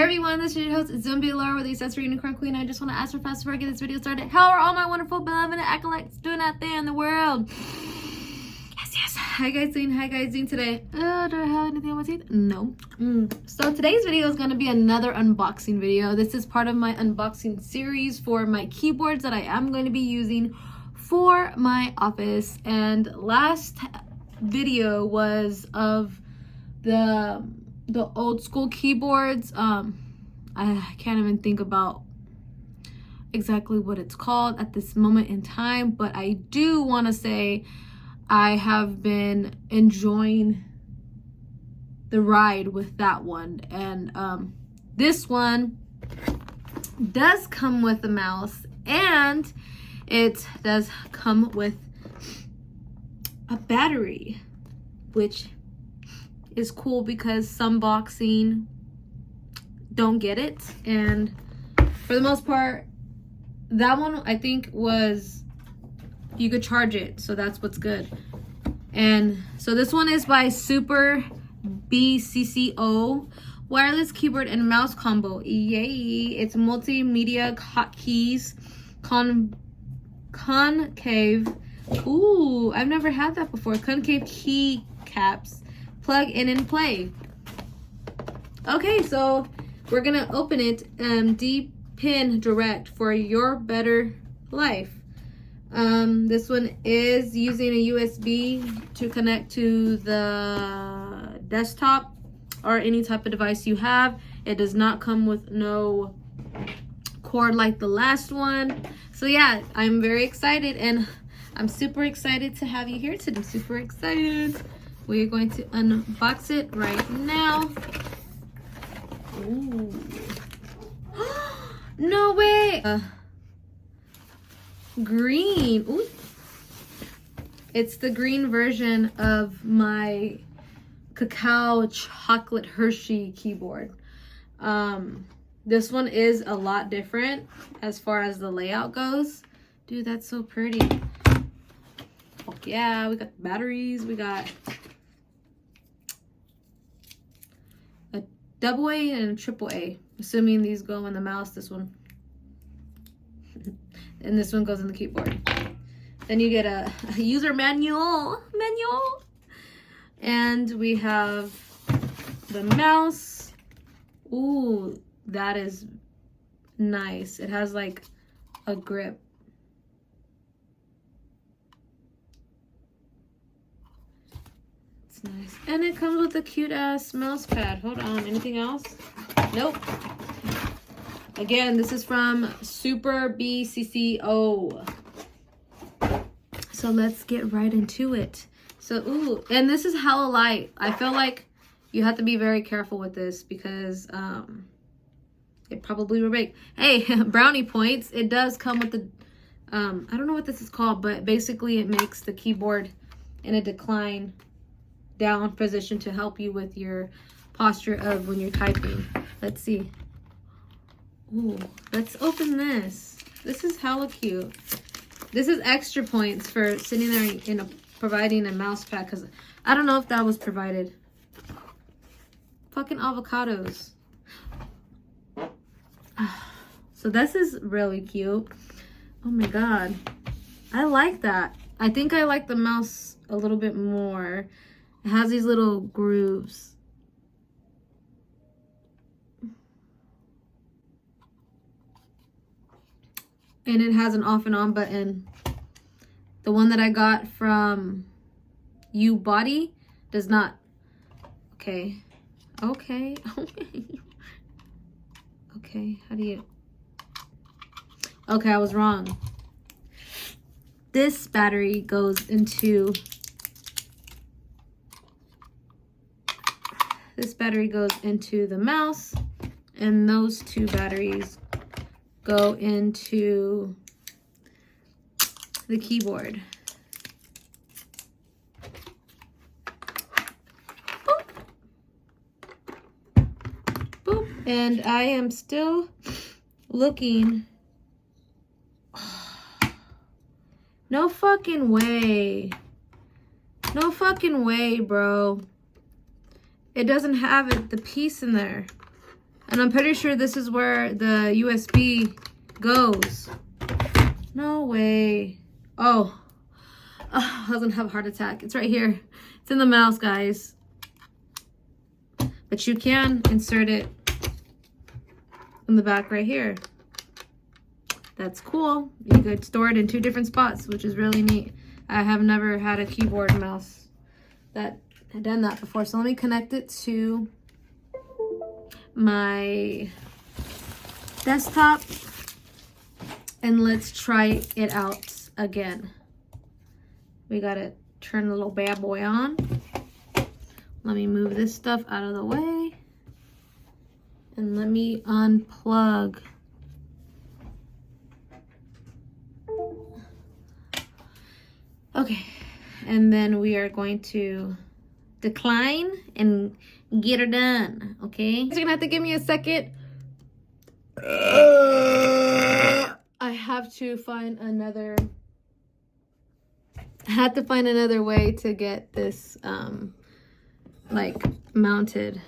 everyone, this is your host Zumbie Allure with the Accessory Unicorn Queen. I just want to ask for fast before I get this video started. How are all my wonderful beloved acolytes doing out there in the world? Yes. How you guys doing today? Do I have anything on my teeth? No. So today's video is going to be another unboxing video. This is part of my unboxing series for my keyboards that I am going to be using for my office. And last video was of the old school keyboards. I can't even think about exactly what it's called at this moment in time, but I do want to say I have been enjoying the ride with that one. And this one does come with a mouse, and it does come with a battery, which is cool because some boxing don't get it. And for the most part, that one I think was, you could charge it, so that's what's good. And so this one is by Super BCCO wireless keyboard and mouse combo. Yay! It's multimedia hotkeys, concave. Ooh, I've never had that before. Concave key caps. Plug in and play. Okay, so we're gonna open it. D-pin direct for your better life. This one is using a USB to connect to the desktop or any type of device you have. It does not come with no cord like the last one. So yeah, I'm very excited, and I'm super excited to have you here today. Super excited. We're going to unbox it right now. Ooh. No way! Green. Ooh. It's the green version of my cacao chocolate Hershey keyboard. This one is a lot different as far as the layout goes. Dude, that's so pretty. Oh, yeah, we got batteries. We got AA and a AAA, assuming these go in the mouse. This one and this one goes in the keyboard. Then you get a user manual, and we have the mouse. Ooh, that is nice. It has like a grip. Nice. And it comes with a cute ass mouse pad. Hold on, anything else? Nope. Again, this is from Super BCCO. So let's get right into it. So, ooh, and this is hella light. I feel like you have to be very careful with this because it probably will break. Hey, brownie points. It does come with the I don't know what this is called, but basically it makes the keyboard in a decline down position to help you with your posture of when you're typing. Let's see. Ooh, let's open this. This is hella cute. This is extra points for sitting there in providing a mouse pad, because I don't know if that was provided. Fucking avocados. So this is really cute. Oh my god, I like that. I think I like the mouse a little bit more. It has these little grooves. And it has an off and on button. The one that I got from U-Body does not. Okay. Okay, how do you... Okay, I was wrong. This battery goes into... This battery goes into the mouse, and those two batteries go into the keyboard. Boop. Boop. And I am still looking. No fucking way. No fucking way, bro. It doesn't have the piece in there. And I'm pretty sure this is where the USB goes. No way. Oh, I was gonna have a heart attack. It's right here. It's in the mouse, guys. But you can insert it in the back right here. That's cool. You could store it in 2 different spots, which is really neat. I have never had a keyboard and mouse that had done that before. So let me connect it to my desktop and let's try it out again. We gotta turn the little bad boy on. Let me move this stuff out of the way and let me unplug. Okay, and then we are going to decline and get her done, okay? You're gonna have to give me a second. I have to find another way to get this like mounted.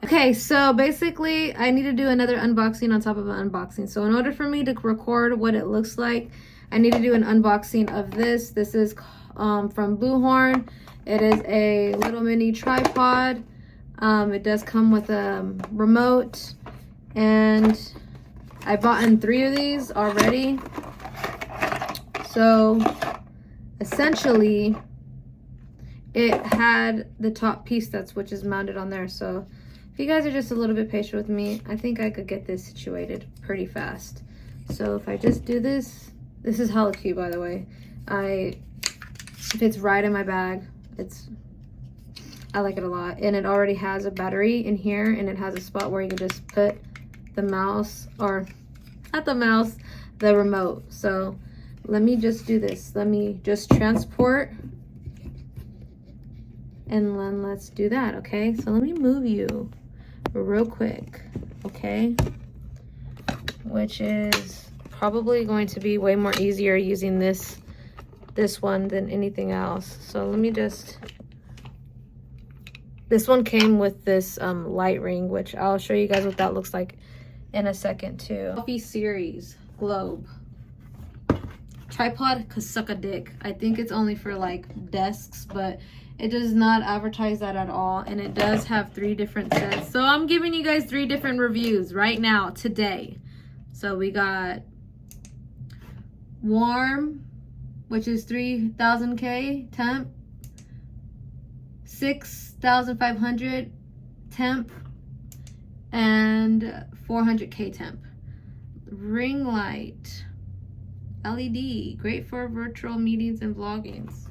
Okay, so basically I need to do another unboxing on top of an unboxing. So in order for me to record what it looks like, I need to do an unboxing of this. This is from Bluehorn. It is a little mini tripod. It does come with a remote, and I bought in 3 of these already. So essentially it had the top piece which is mounted on there. So if you guys are just a little bit patient with me, I think I could get this situated pretty fast. So if I just do this, this is hella cute, by the way. It fits right in my bag. I like it a lot. And it already has a battery in here, and it has a spot where you can just put the mouse, or not the mouse, the remote. So let me just do this. Let me just transport, and then let's do that, okay? So let me move you real quick, okay? Which is probably going to be way more easier using this one than anything else. So let me just, this one came with this light ring, which I'll show you guys what that looks like in a second too. Coffee Series Globe tripod could suck a dick. I think it's only for like desks, but it does not advertise that at all. And it does have 3 different sets. So I'm giving you guys 3 different reviews right now today. So we got warm, which is 3000K temp, 6500 temp, and 400K temp. Ring light LED, great for virtual meetings and vloggings.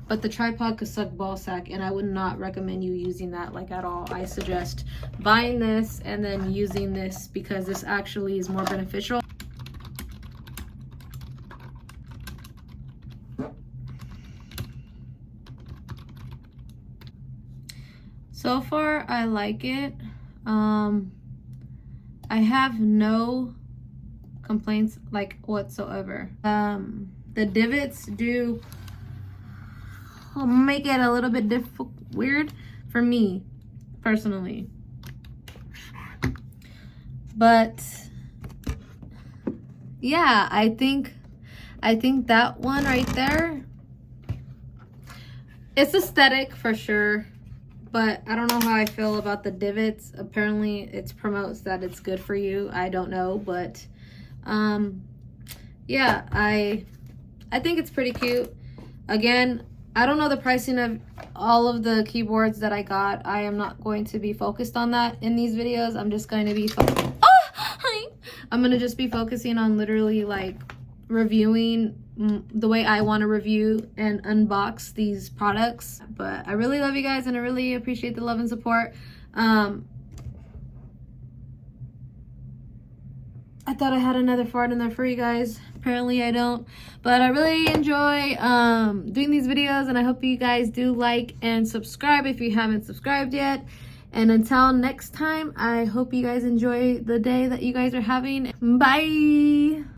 But the tripod could suck ball sack, and I would not recommend you using that like at all. I suggest buying this and then using this, because this actually is more beneficial. So far, I like it. I have no complaints like whatsoever. The divots do make it a little bit weird for me personally, but yeah, I think that one right there, it's aesthetic for sure. But I don't know how I feel about the divots. Apparently it promotes that it's good for you. I don't know, but yeah, I think it's pretty cute. Again, I don't know the pricing of all of the keyboards that I got. I am not going to be focused on that in these videos. I'm just going to be I'm going to just be focusing on literally like reviewing the way I want to review and unbox these products. But I really love you guys, and I really appreciate the love and support. I thought I had another fart in there for you guys. Apparently I don't, but I really enjoy doing these videos, and I hope you guys do like and subscribe if you haven't subscribed yet. And until next time, I hope you guys enjoy the day that you guys are having. Bye.